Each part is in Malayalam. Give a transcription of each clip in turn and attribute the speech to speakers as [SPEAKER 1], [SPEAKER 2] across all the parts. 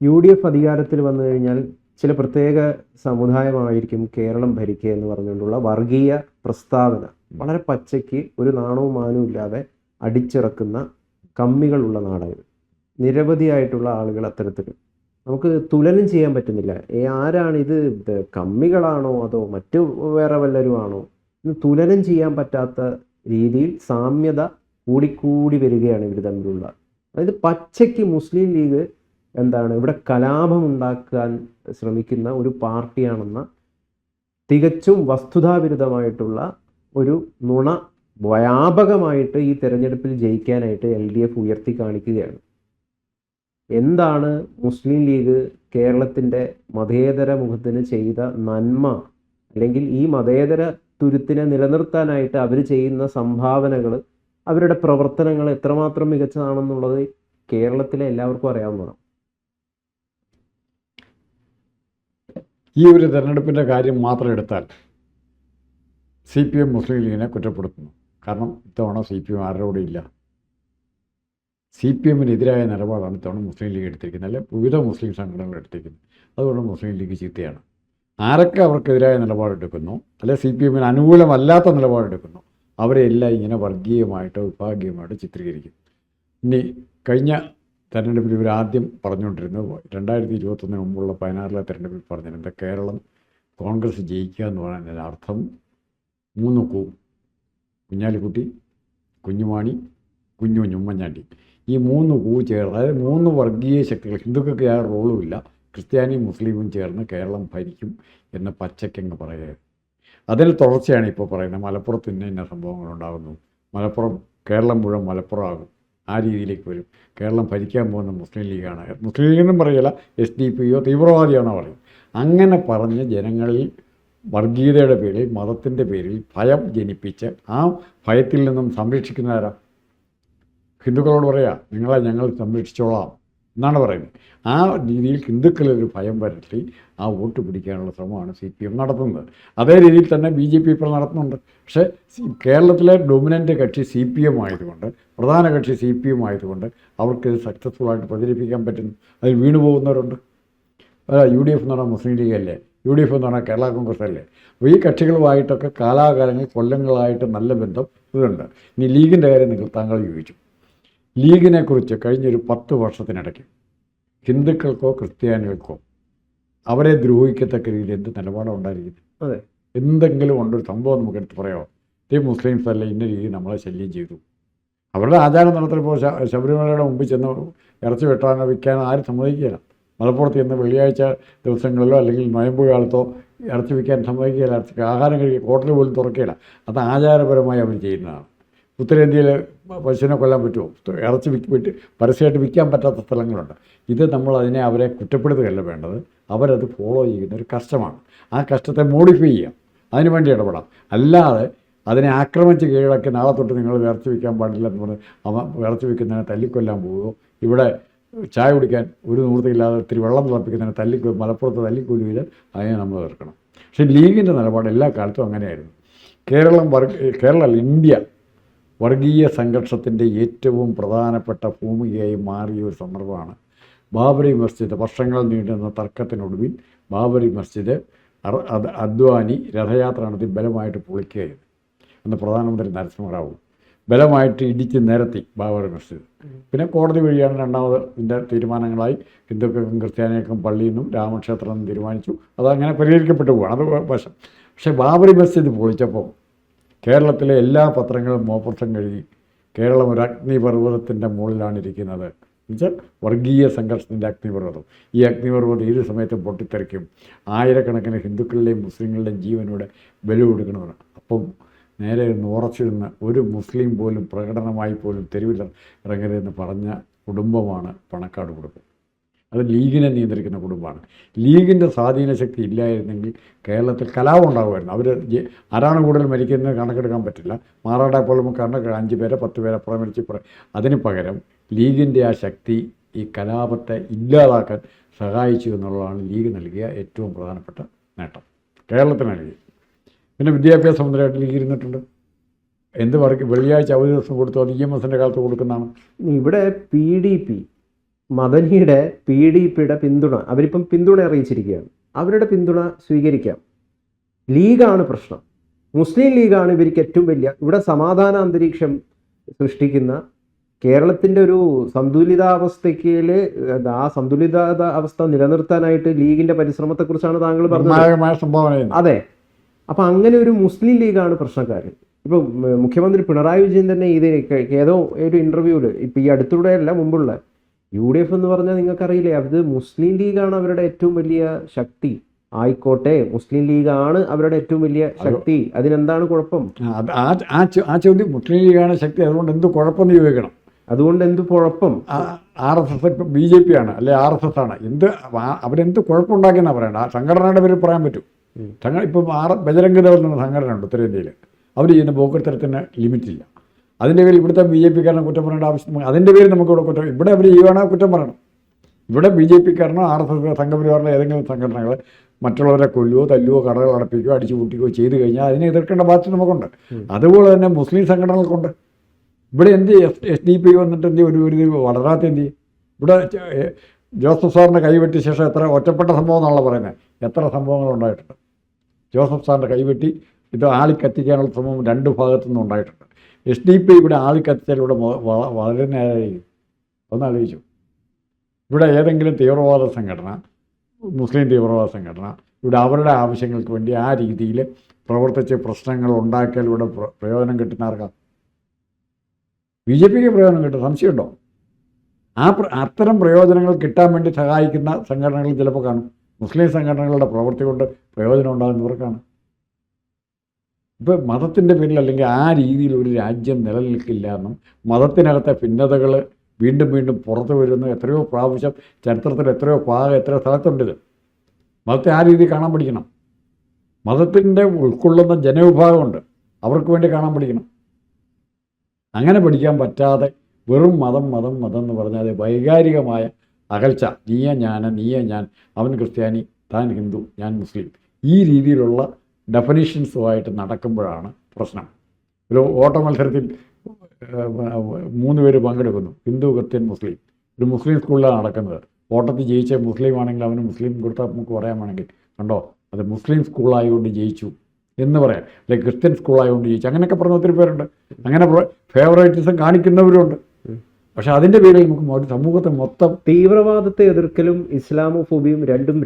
[SPEAKER 1] UDF അധികാരത്തിൽ വന്നു കഴിഞ്ഞാൽ ചില പ്രത്യേക സമുദായമായിരിക്കും കേരളം ഭരിക്കുക എന്ന് പറഞ്ഞുകൊണ്ടുള്ള വർഗീയ പ്രസ്താവന വളരെ പച്ചയ്ക്ക് ഒരു നാണവും മാനവും ഇല്ലാതെ അടിച്ചിറക്കുന്ന കമ്മികളുള്ള നാടാണ്. നിരവധിയായിട്ടുള്ള ആളുകൾ അത്തരത്തിൽ നമുക്ക് തുലനം ചെയ്യാൻ പറ്റുന്നില്ല. ആരാണിത്? കമ്മികളാണോ അതോ മറ്റു വേറെ വല്ലരുമാണോ? ഇത് തുലനം ചെയ്യാൻ പറ്റാത്ത രീതിയിൽ സാമ്യത കൂടിക്കൂടി വരികയാണ് ഇവർ തമ്മിലുള്ള. അതായത് പച്ചയ്ക്ക് മുസ്ലിം ലീഗ് ഇവിടെ കലാപം ഉണ്ടാക്കാൻ ശ്രമിക്കുന്ന ഒരു പാർട്ടിയാണെന്ന തികച്ചും വസ്തുതാവിരുദ്ധമായിട്ടുള്ള ഒരു നുണ വ്യാപകമായിട്ട് ഈ തെരഞ്ഞെടുപ്പിൽ ജയിക്കാനായിട്ട് LDF ഉയർത്തി കാണിക്കുകയാണ്. എന്താണ് മുസ്ലിം ലീഗ് കേരളത്തിൻ്റെ മതേതര മുഖത്തിന് ചെയ്ത നന്മ, അല്ലെങ്കിൽ ഈ മതേതര തുരുത്തിനെ നിലനിർത്താനായിട്ട് അവർ ചെയ്യുന്ന സംഭാവനകൾ, അവരുടെ പ്രവർത്തനങ്ങൾ എത്രമാത്രം മികച്ചതാണെന്നുള്ളത് കേരളത്തിലെ എല്ലാവർക്കും അറിയാവുന്നതാണ്.
[SPEAKER 2] ഈ ഒരു തെരഞ്ഞെടുപ്പിൻ്റെ കാര്യം മാത്രം എടുത്താൽ CPM മുസ്ലിം ലീഗിനെ കുറ്റപ്പെടുത്തുന്നു. കാരണം ഇത്തവണ CPM ആരുടെ കൂടെ ഇല്ല. CPMനെതിരായ നിലപാടാണ് ഇത്തവണ മുസ്ലിം ലീഗ് എടുത്തിരിക്കുന്നത്, അല്ലെ വിവിധ മുസ്ലിം സംഘടനകൾ എടുത്തിരിക്കുന്നത്. അതുകൊണ്ട് മുസ്ലിം ലീഗ് ചീത്തയാണ്. ആരൊക്കെ അവർക്കെതിരായ നിലപാടെടുക്കുന്നു, അല്ലെ CPMന് അനുകൂലമല്ലാത്ത നിലപാടെടുക്കുന്നു, അവരെല്ലാം ഇങ്ങനെ വർഗീയമായിട്ടോ വിഭാഗീയമായിട്ടോ ചിത്രീകരിക്കും. ഇനി കഴിഞ്ഞ തെരഞ്ഞെടുപ്പിൽ ഇവരാദ്യം പറഞ്ഞുകൊണ്ടിരുന്നത് 2021 മുമ്പുള്ള 16 തെരഞ്ഞെടുപ്പിൽ പറഞ്ഞിരുന്നത് കേരളം കോൺഗ്രസ് ജയിക്കുക എന്ന് പറയുന്നതിന് അർത്ഥം 3 കൂ: കുഞ്ഞാലിക്കുട്ടി, കുഞ്ഞുമാണി, കുഞ്ഞു ഉമ്മൻചാണ്ടി. ഈ 3 കൂ ചേർന്ന്, അതായത് 3 വർഗീയ ശക്തികൾ, ഹിന്ദുക്കൾക്ക് യാതൊരു റോളുമില്ല, ക്രിസ്ത്യാനിയും മുസ്ലിമും ചേർന്ന് കേരളം ഭരിക്കും എന്ന് പച്ചക്കങ്ങ് പറയുക. അതിന് തുടർച്ചയാണ് ഇപ്പോൾ പറയുന്നത് മലപ്പുറത്ത് ഇന്ന സംഭവങ്ങളുണ്ടാകുന്നു, മലപ്പുറം കേരളം മുഴുവൻ മലപ്പുറമാകും, ആ രീതിയിലേക്ക് വരും, കേരളം ഭരിക്കാൻ പോകുന്ന മുസ്ലിം ലീഗാണ്. മുസ്ലിം ലീഗെന്നും പറയില്ല, SDPയോ തീവ്രവാദിയാണോ പറയും. അങ്ങനെ പറഞ്ഞ് ജനങ്ങളിൽ വർഗീയതയുടെ പേരിൽ, മതത്തിൻ്റെ പേരിൽ ഭയം ജനിപ്പിച്ച് ആ ഭയത്തിൽ നിന്നും സംരക്ഷിക്കുന്നവരാ ഹിന്ദുക്കളോട് പറയാ, നിങ്ങളെ ഞങ്ങൾ സംരക്ഷിച്ചോളാം എന്നാണ് പറയുന്നത്. ആ രീതിയിൽ ഹിന്ദുക്കളൊരു ഭയം വരുത്തി ആ വോട്ട് പിടിക്കാനുള്ള ശ്രമമാണ് CPM നടത്തുന്നത്. അതേ രീതിയിൽ തന്നെ BJP ഇപ്പോൾ നടത്തുന്നുണ്ട്. പക്ഷേ കേരളത്തിലെ ഡൊമിനൻ്റ് കക്ഷി CPM ആയതുകൊണ്ട്, പ്രധാന കക്ഷി CPM ആയതുകൊണ്ട് അവർക്കിത് സക്സസ്ഫുള്ളായിട്ട് പ്രചരിപ്പിക്കാൻ പറ്റുന്നു. അതിൽ വീണു പോകുന്നവരുണ്ട്. UDF എന്ന് പറഞ്ഞാൽ മുസ്ലിം ലീഗ് അല്ലേ, UDF എന്ന് പറഞ്ഞാൽ കേരള കോൺഗ്രസ് അല്ലേ. അപ്പോൾ ഈ കക്ഷികളുമായിട്ടൊക്കെ കാലാകാലങ്ങൾ കൊല്ലങ്ങളായിട്ട് നല്ല ബന്ധം ഇതുണ്ട്. ഇനി ലീഗിൻ്റെ കാര്യം താങ്കൾ ചോദിച്ചു. ലീഗിനെക്കുറിച്ച് കഴിഞ്ഞൊരു 10 വർഷത്തിനിടയ്ക്ക് ഹിന്ദുക്കൾക്കോ ക്രിസ്ത്യാനികൾക്കോ അവരെ ദ്രോഹിക്കത്തക്ക രീതിയിൽ എന്ത് നിലപാടാണ് ഉണ്ടായിരിക്കുന്നത്?
[SPEAKER 1] അതെ,
[SPEAKER 2] എന്തെങ്കിലും ഉണ്ടൊരു സംഭവം നമുക്ക് എടുത്ത് പറയാമോ? ഈ മുസ്ലിംസ് അല്ല ഇന്ന രീതി നമ്മളെ ശല്യം ചെയ്തു. അവരുടെ ആചാരം നടത്തിയപ്പോൾ ശബരിമലയുടെ മുമ്പിൽ ചെന്ന് ഇറച്ചി വെട്ടാനോ വിൽക്കാനോ ആരും സമ്മതിക്കുകയില്ല. മലപ്പുറത്ത് ചെന്ന് വെള്ളിയാഴ്ച ദിവസങ്ങളിലോ അല്ലെങ്കിൽ നോയമ്പ് കാലത്തോ ഇറച്ചി വിൽക്കാൻ സമ്മതിക്കുകയില്ല. ഇറച്ചി ആഹാരം കഴിക്കുക, ഹോട്ടൽ പോലും തുറക്കുകയില്ല. അത് ആചാരപരമായി അവർ ചെയ്യുന്നതാണ്. ഉത്തരേന്ത്യയിൽ പശുവിനെ കൊല്ലാൻ പറ്റുമോ? ഇറച്ചി വിറ്റ് പരസ്യമായിട്ട് വിൽക്കാൻ പറ്റാത്ത സ്ഥലങ്ങളുണ്ട്. ഇത് നമ്മൾ അവരെ കുറ്റപ്പെടുത്തുകയല്ല വേണ്ടത്, അവരത് ഫോളോ ചെയ്യുന്ന ഒരു കഷ്ടമാണ്. ആ കഷ്ടത്തെ മോഡിഫൈ ചെയ്യാം, അതിനു വേണ്ടി ഇടപെടാം. അല്ലാതെ അതിനെ ആക്രമിച്ച് കീഴടക്കി നാളെ തൊട്ട് നിങ്ങൾ ഇറച്ചി വിൽക്കാൻ പാടില്ലെന്ന് പറഞ്ഞ് ഇറച്ചി വിൽക്കുന്നതിനെ തല്ലിക്കൊല്ലാൻ പോവുകയോ, ഇവിടെ ചായ കുടിക്കാൻ ഒരു നിവൃത്തിയില്ലാതെ ഇത്തിരി വെള്ളം തിളപ്പിക്കുന്നതിനെ മലപ്പുറത്ത് തല്ലിക്കൊല്ലുകയോ അതിനെ നമ്മൾ തീർക്കണം. പക്ഷേ ലീഗിൻ്റെ നിലപാട് എല്ലാ കാലത്തും അങ്ങനെയായിരുന്നു. കേരളം ഇന്ത്യ വർഗീയ സംഘർഷത്തിൻ്റെ ഏറ്റവും പ്രധാനപ്പെട്ട ഭൂമികയായി മാറിയ ഒരു സന്ദർഭമാണ് ബാബറി മസ്ജിദ്. വർഷങ്ങൾ നീണ്ടുന്ന തർക്കത്തിനൊടുവിൽ ബാബറി മസ്ജിദ് അദ്വാനി രഥയാത്ര നടത്തി ബലമായിട്ട് പൊളിക്കുകയായിരുന്നു. അന്ന് പ്രധാനമന്ത്രി നരസിംഹറാവു ബലമായിട്ട് ഇടിച്ച് നിരത്തി ബാബറി മസ്ജിദ്. പിന്നെ കോടതി വഴിയാണ് രണ്ടാമത് ഇതിൻ്റെ തീരുമാനങ്ങളായി ഹിന്ദുക്കൾക്കും ക്രിസ്ത്യാനികൾക്കും പള്ളിയിൽ നിന്നും രാമക്ഷേത്രം നിന്നും തീരുമാനിച്ചു. അതങ്ങനെ പരിഹരിക്കപ്പെട്ടു പോവുകയാണ്, അത് വശം. പക്ഷേ ബാബറി മസ്ജിദ് പൊളിച്ചപ്പോൾ കേരളത്തിലെ എല്ലാ പത്രങ്ങളും മോപ്പർഷം കഴുകി കേരളം ഒരു അഗ്നിപർവ്വതത്തിൻ്റെ മുകളിലാണ് ഇരിക്കുന്നത്. എന്നുവെച്ചാൽ വർഗീയ സംഘർഷത്തിൻ്റെ അഗ്നിപർവ്വതം. ഈ അഗ്നിപർവ്വതം ഏത് സമയത്തും പൊട്ടിത്തെറിക്കും, ആയിരക്കണക്കിന് ഹിന്ദുക്കളുടെയും മുസ്ലിങ്ങളുടെയും ജീവനോടെ ബലി കൊടുക്കണമെന്ന്. അപ്പം നേരെ ഉറച്ചു നിന്ന് ഒരു മുസ്ലിം പോലും പ്രകടനമായി പോലും തെരുവിൽ ഇറങ്ങരുതെന്ന് പറഞ്ഞ കുടുംബമാണ് പണക്കാട് കുടുംബം. അത് ലീഗിനെ നിയന്ത്രിക്കുന്ന കുടുംബമാണ്. ലീഗിൻ്റെ സ്വാധീന ശക്തി ഇല്ലായിരുന്നെങ്കിൽ കേരളത്തിൽ കലാപം ഉണ്ടാകുമായിരുന്നു. അവർ ആരാണ് കൂടുതൽ മരിക്കുന്നത് കണക്കെടുക്കാൻ പറ്റില്ല. മാറാടെ പോലെ നമുക്ക് 5 പേരെ 10 പേരെ അപ്പുറം മരിച്ച് അതിന് പകരം ലീഗിൻ്റെ ആ ശക്തി ഈ കലാപത്തെ ഇല്ലാതാക്കാൻ സഹായിച്ചു എന്നുള്ളതാണ് ലീഗ് നൽകിയ ഏറ്റവും പ്രധാനപ്പെട്ട നേട്ടം, കേരളത്തിന് നൽകി. പിന്നെ വിദ്യാഭ്യാസ മന്ത്രിയായിട്ട് ലീഗ് ഇരുന്നിട്ടുണ്ട്. വെള്ളിയാഴ്ച അവധി ദിവസം കൊടുത്തു, അത് EMSൻ്റെ കാലത്ത് കൊടുക്കുന്നതാണ്.
[SPEAKER 1] ഇവിടെ PDP മദനിയുടെ PDPയുടെ പിന്തുണ അവരിപ്പം പിന്തുണ അറിയിച്ചിരിക്കുകയാണ്. അവരുടെ പിന്തുണ സ്വീകരിക്കാം. ലീഗാണ് പ്രശ്നം. മുസ്ലിം ലീഗാണ് ഇവർക്ക് ഏറ്റവും വലിയ ഇവിടെ സമാധാന അന്തരീക്ഷം സൃഷ്ടിക്കുന്ന കേരളത്തിൻ്റെ ഒരു സന്തുലിതാവസ്ഥയ്ക്ക് ആ സന്തുലിതാവസ്ഥ നിലനിർത്താനായിട്ട് ലീഗിൻ്റെ പരിശ്രമത്തെക്കുറിച്ചാണ് താങ്കൾ പറഞ്ഞത്. അതെ. അപ്പം അങ്ങനെ ഒരു മുസ്ലിം ലീഗാണ് പ്രശ്നക്കാരൻ. ഇപ്പം മുഖ്യമന്ത്രി പിണറായി വിജയൻ തന്നെ ഇത് ഏതോ ഒരു ഇൻ്റർവ്യൂവിൽ ഇപ്പം ഈ അടുത്തിടെയല്ല മുമ്പുള്ള UDF എന്ന് പറഞ്ഞാൽ നിങ്ങൾക്കറിയില്ലേ, അത് മുസ്ലിം ലീഗാണ് അവരുടെ ഏറ്റവും വലിയ ശക്തി. ആയിക്കോട്ടെ, മുസ്ലിം ലീഗാണ് അവരുടെ ഏറ്റവും വലിയ ശക്തി, അതിനെന്താണ് കുഴപ്പം?
[SPEAKER 2] ആ ചോദ്യം മുസ്ലിം ലീഗാണ് ശക്തി, അതുകൊണ്ട് എന്ത് കുഴപ്പം ചോദിക്കണം.
[SPEAKER 1] അതുകൊണ്ട് എന്ത് കുഴപ്പം?
[SPEAKER 2] RSS ഇപ്പം BJP ആണ് അല്ലെ RSS ആണ്, അവരെന്ത് കുഴപ്പമുണ്ടാക്കിയെന്നാണ് പറയണ്ട. ആ സംഘടനയുടെ പേര് പറയാൻ പറ്റും. ഇപ്പം ബജരംഗ് ദൾ എന്ന സംഘടന ഉണ്ട് ഉത്തരേന്ത്യയിൽ. അവർ ചെയ്യുന്ന പോക്കറ്റത്തിന് ലിമിറ്റില്ല. അതിൻ്റെ പേരിൽ ഇവിടുത്തെ BJP-കാരനെ കുറ്റം പറയേണ്ട ആവശ്യം, അതിൻ്റെ പേരിൽ നമുക്കിവിടെ കുറ്റം, ഇവിടെ അവർ ചെയ്യുവാണെങ്കിൽ കുറ്റം പറയണം. ഇവിടെ BJP-കാരനോ RSS സംഘപരിവാറിൻ്റെ ഏതെങ്കിലും സംഘടനകൾ മറ്റുള്ളവരെ കൊല്ലുകയോ തല്ലുകയോ കടകൾ അടപ്പിക്കുകയോ അടിച്ചു കൂട്ടുകയോ ചെയ്തു കഴിഞ്ഞാൽ അതിനെ എതിർക്കേണ്ട ബാധ്യത നമുക്കുണ്ട്. അതുപോലെ തന്നെ മുസ്ലിം സംഘടനകൾക്കുണ്ട്. ഇവിടെ എന്ത് SDP വന്നിട്ട് എന്ത് ഒരു വളരാത്ത എന്ത് ഇവിടെ ജോസഫ് സാറിൻ്റെ കൈവെട്ടിയ ശേഷം എത്ര ഒറ്റപ്പെട്ട സംഭവം എന്നാണല്ലോ പറയുന്നത്, എത്ര സംഭവങ്ങൾ ഉണ്ടായിട്ടുണ്ട്. ജോസഫ് സാറിൻ്റെ കൈവെട്ടി ഇത് ആളിക്കത്തിക്കാനുള്ള ശ്രമം രണ്ട് ഭാഗത്തു നിന്നും ഉണ്ടായിട്ടുണ്ട്. SDP ഇവിടെ ആളിക്കത്തിച്ചാലിവിടെ വളരെ നേരായിരിക്കും. ഒന്നാലോചിച്ചു, ഇവിടെ ഏതെങ്കിലും തീവ്രവാദ സംഘടന, മുസ്ലിം തീവ്രവാദ സംഘടന ഇവിടെ അവരുടെ ആവശ്യങ്ങൾക്ക് വേണ്ടി ആ രീതിയിൽ പ്രവർത്തിച്ച് പ്രശ്നങ്ങൾ ഉണ്ടാക്കിയാൽ ഇവിടെ പ്രയോജനം കിട്ടുന്ന ആർക്കാണ്? BJP-ക്ക് പ്രയോജനം കിട്ടും, സംശയമുണ്ടോ? അത്തരം പ്രയോജനങ്ങൾ കിട്ടാൻ വേണ്ടി സഹായിക്കുന്ന സംഘടനകൾ ചിലപ്പോൾ കാണും. മുസ്ലിം സംഘടനകളുടെ പ്രവൃത്തി കൊണ്ട് പ്രയോജനം ഉണ്ടാകുന്നവർക്കാണ്. ഇപ്പോൾ മതത്തിൻ്റെ പേരിൽ അല്ലെങ്കിൽ ആ രീതിയിൽ ഒരു രാജ്യം നിലനിൽക്കില്ല എന്നും മതത്തിനകത്തെ ഭിന്നതകൾ വീണ്ടും വീണ്ടും പുറത്തു വരുന്ന എത്രയോ പ്രാവശ്യം ചരിത്രത്തിൽ എത്രയോ എത്രയോ സ്ഥലത്തുണ്ടിത്. മതത്തെ ആ രീതിയിൽ കാണാൻ പഠിക്കണം. മതത്തിൻ്റെ ഉൾക്കൊള്ളുന്ന ജനവിഭാഗമുണ്ട്, അവർക്ക് വേണ്ടി കാണാൻ പഠിക്കണം. അങ്ങനെ പഠിക്കാൻ പറ്റാതെ വെറും മതം മതം മതം എന്ന് പറഞ്ഞാൽ വൈകാരികമായ അകൽച്ച, നീയ ഞാൻ, അവൻ ക്രിസ്ത്യാനി, താൻ ഹിന്ദു, ഞാൻ മുസ്ലിം, ഈ രീതിയിലുള്ള ഡെഫിനിഷൻസുമായിട്ട് നടക്കുമ്പോഴാണ് പ്രശ്നം. ഒരു ഓട്ട മത്സരത്തിൽ 3 പേര് പങ്കെടുക്കുന്നു, ഹിന്ദു, ക്രിസ്ത്യൻ, മുസ്ലിം. ഒരു മുസ്ലിം സ്കൂളിലാണ് നടക്കുന്നത്. ഓട്ടത്തിൽ ജയിച്ച മുസ്ലിം ആണെങ്കിൽ അവന് മുസ്ലിം കൊടുത്താൽ നമുക്ക് പറയാൻ വേണമെങ്കിൽ കണ്ടോ അത് മുസ്ലിം സ്കൂളായതുകൊണ്ട് ജയിച്ചു എന്ന് പറയാം, അല്ലെങ്കിൽ ക്രിസ്ത്യൻ സ്കൂളായതുകൊണ്ട് ജയിച്ചു, അങ്ങനെയൊക്കെ പറഞ്ഞ ഒത്തിരി പേരുണ്ട്. അങ്ങനെ ഫേവറേറ്റിസം കാണിക്കുന്നവരുണ്ട്. പക്ഷെ അതിൻ്റെ പേരിൽ നമുക്ക് ഒരു സമൂഹത്തെ മൊത്തം
[SPEAKER 1] തീവ്രവാദത്തെ എതിർക്കലും ഇസ്ലാമോഫോബിയും രണ്ടും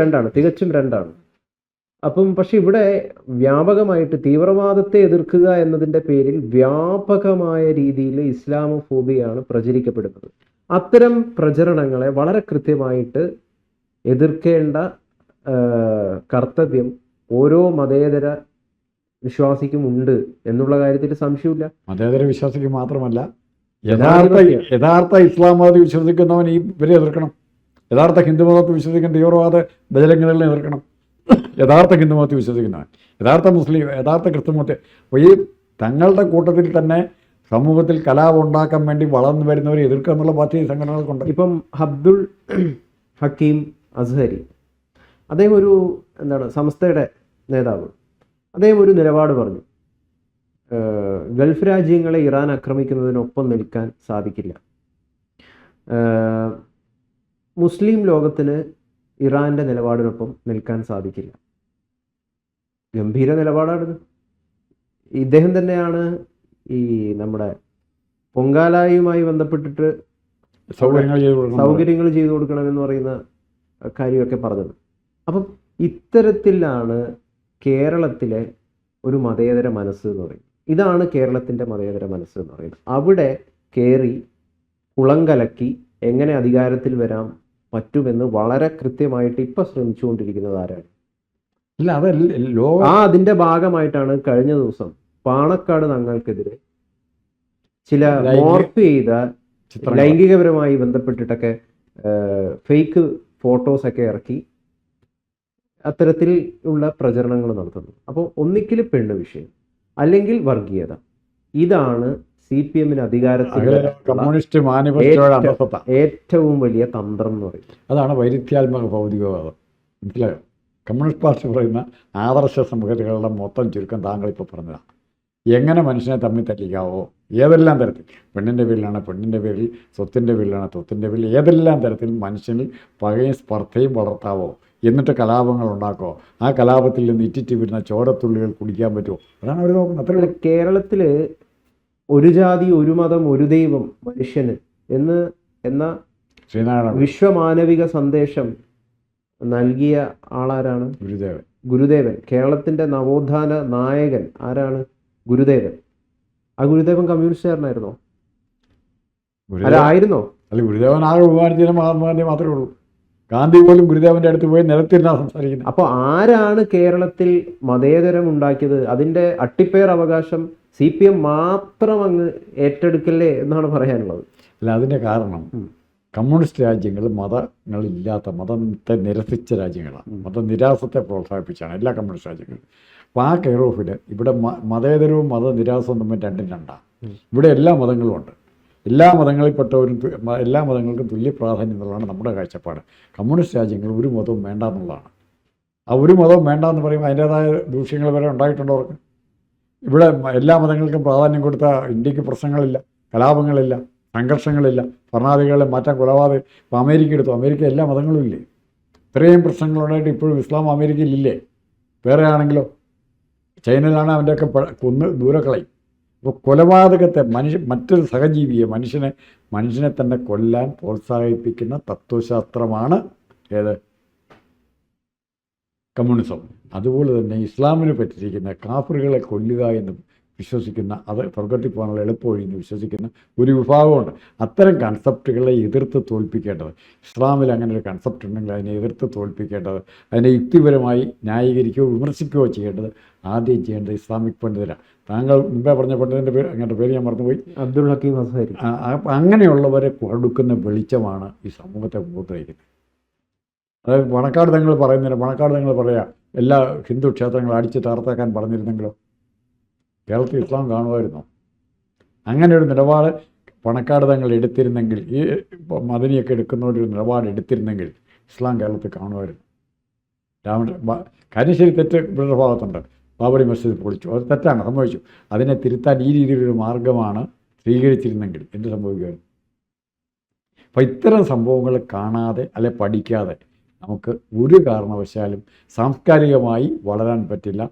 [SPEAKER 1] രണ്ടാണ്, തികച്ചും രണ്ടാണ്. അപ്പം പക്ഷെ ഇവിടെ വ്യാപകമായിട്ട് തീവ്രവാദത്തെ എതിർക്കുക എന്നതിൻ്റെ പേരിൽ വ്യാപകമായ രീതിയിൽ ഇസ്ലാമോഫോബിയാണ് പ്രചരിക്കപ്പെടുന്നത്. അത്തരം പ്രചരണങ്ങളെ വളരെ കൃത്യമായിട്ട് എതിർക്കേണ്ട കർത്തവ്യം ഓരോ മതേതര വിശ്വാസിക്കും ഉണ്ട് എന്നുള്ള കാര്യത്തിൽ സംശയമില്ല.
[SPEAKER 2] മതേതര വിശ്വാസിക്ക് മാത്രമല്ല, യഥാർത്ഥ ഇസ്ലാം മതത്തിൽ വിശ്വസിക്കുന്നവൻ ഇവരെ എതിർക്കണം. യഥാർത്ഥ ഹിന്ദുമതത്തിൽ വിശ്വസിക്കുന്ന തീവ്രവാദ ബജരംഗങ്ങളെ എതിർക്കണം. യഥാർത്ഥ ഹിന്ദുമതത്തിൽ വിശ്വസിക്കുന്നവൻ, യഥാർത്ഥ മുസ്ലിം, യഥാർത്ഥ ക്രിസ്തുമതത്തെ, അപ്പോൾ ഈ തങ്ങളുടെ കൂട്ടത്തിൽ തന്നെ സമൂഹത്തിൽ കലാപം ഉണ്ടാക്കാൻ വേണ്ടി വളർന്നു വരുന്നവരെ എതിർക്കുക എന്നുള്ള പാർട്ടി സംഘടനകൾക്കുണ്ട്.
[SPEAKER 1] ഇപ്പം അബ്ദുൾ ഹക്കീം അസ്ഹരി, അദ്ദേഹം ഒരു സംസ്ഥയുടെ നേതാവ്, അദ്ദേഹം ഒരു നിലപാട് പറഞ്ഞു, ഗൾഫ് രാജ്യങ്ങളെ ഇറാൻ ആക്രമിക്കുന്നതിനൊപ്പം നിൽക്കാൻ സാധിക്കില്ല, മുസ്ലിം ലോകത്തിന് ഇറാൻ്റെ നിലപാടിനൊപ്പം നിൽക്കാൻ സാധിക്കില്ല. ഗംഭീര നിലപാടാണിത്. ഇദ്ദേഹം തന്നെയാണ് ഈ നമ്മുടെ പൊങ്കാലയുമായി ബന്ധപ്പെട്ടിട്ട് സൗകര്യങ്ങൾ ചെയ്തു കൊടുക്കണമെന്ന് പറയുന്ന കാര്യമൊക്കെ പറഞ്ഞത്. അപ്പം ഇത്തരത്തിലാണ് കേരളത്തിലെ ഒരു മതേതര മനസ്സ് എന്ന് പറയുന്നത്. ഇതാണ് കേരളത്തിൻ്റെ മതേതര മനസ്സ് എന്ന് പറയുന്നത്. അവിടെ കയറി കുളം കലക്കി എങ്ങനെ അധികാരത്തിൽ വരാൻ പറ്റുമെന്ന് വളരെ കൃത്യമായിട്ട് ഇപ്പം ശ്രമിച്ചുകൊണ്ടിരിക്കുന്നത് ആരാണ്? അതിൻ്റെ ഭാഗമായിട്ടാണ് കഴിഞ്ഞ ദിവസം പാണക്കാട് തങ്ങൾക്കെതിരെ ചില മോർഫ് ചെയ്ത ലൈംഗികപരമായി ബന്ധപ്പെട്ടിട്ടൊക്കെ ഫേക്ക് ഫോട്ടോസൊക്കെ ഇറക്കി അത്തരത്തിൽ ഉള്ള പ്രചരണങ്ങൾ നടത്തുന്നു. അപ്പോൾ ഒന്നിക്കൽ പെണ്ണ് വിഷയം അല്ലെങ്കിൽ വർഗീയത, ഇതാണ് CPM-ന് അധികാരത്തിൽ ഏറ്റവും വലിയ തന്ത്രം എന്ന് പറയുന്നത്.
[SPEAKER 2] അതാണ് വൈരുദ്ധ്യാത്മക ഭൗതികവാദം. മനസ്സിലായോ? കമ്മ്യൂണിസ്റ്റ് പാർട്ടി പറയുന്ന ആദർശ സംഹിതകളുടെ മൊത്തം ചുരുക്കം താങ്കളിപ്പോൾ പറഞ്ഞതാണ്. എങ്ങനെ മനുഷ്യനെ തമ്മിൽ തല്ലിക്കാവോ, ഏതെല്ലാം തരത്തിൽ, പെണ്ണിൻ്റെ പേരിലാണ് പെണ്ണിൻ്റെ പേരിൽ, സ്വത്തിൻ്റെ പേരിലാണ് സ്വത്തിൻ്റെ പേരിൽ, ഏതെല്ലാം തരത്തിൽ മനുഷ്യനിൽ പകയും സ്പർദ്ധയും വളർത്താവോ, എന്നിട്ട് കലാപങ്ങൾ ഉണ്ടാക്കുമോ, ആ കലാപത്തിൽ നിന്ന് ഇറ്റിറ്റ് വരുന്ന ചോരത്തുള്ളികൾ കുടിക്കാൻ പറ്റുമോ, അതാണ് അവർ നോക്കുന്നത്. അത്രയുള്ള
[SPEAKER 1] കേരളത്തിൽ ഒരു ജാതി ഒരു മതം ഒരു ദൈവം മനുഷ്യന് എന്ന
[SPEAKER 2] ശ്രീനാരായണ
[SPEAKER 1] വിശ്വമാനവിക സന്ദേശം നൽകിയ ആളാരാണ്?
[SPEAKER 2] ഗുരുദേവൻ.
[SPEAKER 1] ഗുരുദേവൻ. കേരളത്തിന്റെ നവോത്ഥാന നായകൻ ആരാണ്? ഗുരുദേവൻ. ആ ഗുരുദേവൻ കമ്മ്യൂണിസ്റ്റുകാരനായിരുന്നോ? അല്ല, ആയിരുന്നോ?
[SPEAKER 2] അല്ല, ഗുരുദേവൻ ആകെ ബഹുമാനിച്ചതിന് മഹാത്മാഗാന്ധി മാത്രമേ ഉള്ളൂ. ഗാന്ധി പോലും ഗുരുദേവൻ്റെ അടുത്ത് പോയി നിലത്തിരുന്നാണ് സംസാരിക്കുന്നത്.
[SPEAKER 1] അപ്പോൾ ആരാണ് കേരളത്തിൽ മതേതരം ഉണ്ടാക്കിയത്? അതിന്റെ അട്ടിപ്പേർ അവകാശം CPM മാത്രം അങ്ങ് ഏറ്റെടുക്കല്ലേ എന്നാണ് പറയാനുള്ളത്.
[SPEAKER 2] അല്ല, അതിൻ്റെ കാരണം കമ്മ്യൂണിസ്റ്റ് രാജ്യങ്ങൾ മതങ്ങളില്ലാത്ത, മതത്തെ നിരസിച്ച രാജ്യങ്ങളാണ്. മതനിരാസത്തെ പ്രോത്സാഹിപ്പിച്ചാണ് എല്ലാ കമ്മ്യൂണിസ്റ്റ് രാജ്യങ്ങളും. അപ്പോൾ ആ കെയർ ഓഫിൽ ഇവിടെ മതേതരവും മതനിരാസവും തമ്മിൽ രണ്ടും രണ്ടാണ്. ഇവിടെ എല്ലാ മതങ്ങളും ഉണ്ട്. എല്ലാ മതങ്ങളിൽപ്പെട്ടവരും എല്ലാ മതങ്ങൾക്കും തുല്യ പ്രാധാന്യം എന്നുള്ളതാണ് നമ്മുടെ കാഴ്ചപ്പാട്. കമ്മ്യൂണിസ്റ്റ് രാജ്യങ്ങൾ ഒരു മതവും വേണ്ട എന്നുള്ളതാണ്. ആ ഒരു മതവും വേണ്ട എന്ന് പറയുമ്പോൾ അതിൻ്റേതായ ദൂഷ്യങ്ങൾ വരെ ഉണ്ടായിട്ടുണ്ടോ അവർക്ക്? ഇവിടെ എല്ലാ മതങ്ങൾക്കും പ്രാധാന്യം കൊടുത്ത ഇന്ത്യക്ക് പ്രശ്നങ്ങളില്ല, കലാപങ്ങളില്ല, സംഘർഷങ്ങളില്ല, ഭരണാധികാരികളെ മാറ്റാൻ കൊലപാതകം. ഇപ്പോൾ അമേരിക്ക എടുത്തു, അമേരിക്ക എല്ലാ മതങ്ങളും ഇല്ലേ? ഇത്രയും പ്രശ്നങ്ങളുണ്ടായിട്ട് ഇപ്പോഴും ഇസ്ലാം അമേരിക്കയിലില്ലേ? വേറെ ആണെങ്കിലോ ചൈനയിലാണ് അവൻ്റെയൊക്കെ കൊന്ന് ദൂരക്കളയും. അപ്പോൾ കൊലപാതകത്തെ മറ്റൊരു സഹജീവിയെ മനുഷ്യനെ തന്നെ കൊല്ലാൻ പ്രോത്സാഹിപ്പിക്കുന്ന തത്വശാസ്ത്രമാണ് ഏത്? കമ്മ്യൂണിസം. അതുപോലെ തന്നെ ഇസ്ലാമിനെ പറ്റിയിരിക്കുന്ന കാഫറുകളെ കൊല്ലുക എന്ന് വിശ്വസിക്കുന്ന, അത് സ്വർഗത്തിൽ പോകാനുള്ള എളുപ്പവഴി എന്ന് വിശ്വസിക്കുന്ന ഒരു വിഭാഗമുണ്ട്. അത്തരം കൺസെപ്റ്റുകളെ എതിർത്ത് തോൽപ്പിക്കേണ്ടത്, ഇസ്ലാമിൽ അങ്ങനെ ഒരു കൺസെപ്റ്റ് ഉണ്ടെങ്കിൽ അതിനെ എതിർത്ത് തോൽപ്പിക്കേണ്ടത്, അതിനെ യുക്തിപരമായി ന്യായീകരിക്കുകയോ വിമർശിക്കുകയോ ചെയ്യേണ്ടത് ആദ്യം ചെയ്യേണ്ടത് ഇസ്ലാമിക് പണ്ഡിതരാണ്. താങ്കൾ മുമ്പേ പറഞ്ഞ പണ്ഡിതൻ്റെ പേര്, അങ്ങനത്തെ പേര് ഞാൻ മറന്നുപോയി,
[SPEAKER 1] അബ്ദുൾ ഹക്കീം അസ്ഹരി.
[SPEAKER 2] അപ്പം അങ്ങനെയുള്ളവരെ കൊടുക്കുന്ന വെളിച്ചമാണ് ഈ സമൂഹത്തെ മുമ്പോട്ട് നയിക്കുന്നത്. അതായത് പണക്കാട് തങ്ങൾ പറയുന്നില്ല, പണക്കാട് തങ്ങൾ പറയാ എല്ലാ ഹിന്ദു ക്ഷേത്രങ്ങളും അടിച്ച് തകർത്താക്കാൻ പറഞ്ഞിരുന്നെങ്കിലോ കേരളത്തിൽ ഇസ്ലാം കാണുമായിരുന്നോ? അങ്ങനെ ഒരു നിലപാട് പണക്കാട് തങ്ങൾ എടുത്തിരുന്നെങ്കിൽ, ഈ മദനിയൊക്കെ എടുക്കുന്നവരൊരു നിലപാട് എടുത്തിരുന്നെങ്കിൽ ഇസ്ലാം കേരളത്തിൽ കാണുമായിരുന്നു. കാര്യം തെറ്റ് ഇവരുടെ ഭാഗത്തുണ്ട്. ബാബറി മസ്ജിദ് പൊളിച്ചു, അത് തെറ്റാണ്, സംഭവിച്ചു. അതിനെ തിരുത്താൻ ഈ രീതിയിലൊരു മാർഗമാണ് സ്വീകരിച്ചിരുന്നെങ്കിൽ എന്ത് സംഭവിക്കുമായിരുന്നു? അപ്പോൾ ഇത്തരം സംഭവങ്ങൾ കാണാതെ അല്ലെ പഠിക്കാതെ നമുക്ക് ഒരു കാരണവശാലും സാംസ്കാരികമായി വളരാൻ പറ്റില്ല.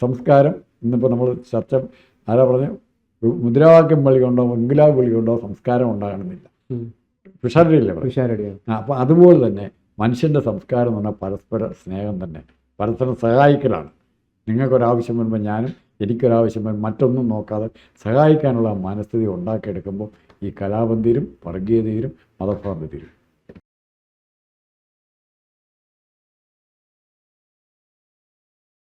[SPEAKER 2] സംസ്കാരം ഇന്നിപ്പോൾ നമ്മൾ ചർച്ച ആരാ പറഞ്ഞ മുദ്രാവാക്യം വിളി കൊണ്ടോ ഇൻക്ലാബ് വിളി കൊണ്ടോ സംസ്കാരം ഉണ്ടാകണമെന്നില്ല. പിഷാരടിയാണ്. അപ്പോൾ അതുപോലെ തന്നെ മനുഷ്യൻ്റെ സംസ്കാരം എന്ന് പറഞ്ഞാൽ പരസ്പര സ്നേഹം തന്നെ, പരസ്പരം സഹായിക്കലാണ്. നിങ്ങൾക്കൊരാവശ്യം വരുമ്പോൾ ഞാനും, എനിക്കൊരാവശ്യം വരുമ്പോൾ മറ്റൊന്നും നോക്കാതെ സഹായിക്കാനുള്ള മനസ്ഥിതി ഉണ്ടാക്കിയെടുക്കുമ്പോൾ ഈ കലാപം തീരും, വർഗീയത തീരും, മതഭ്രാന്തി തീരും.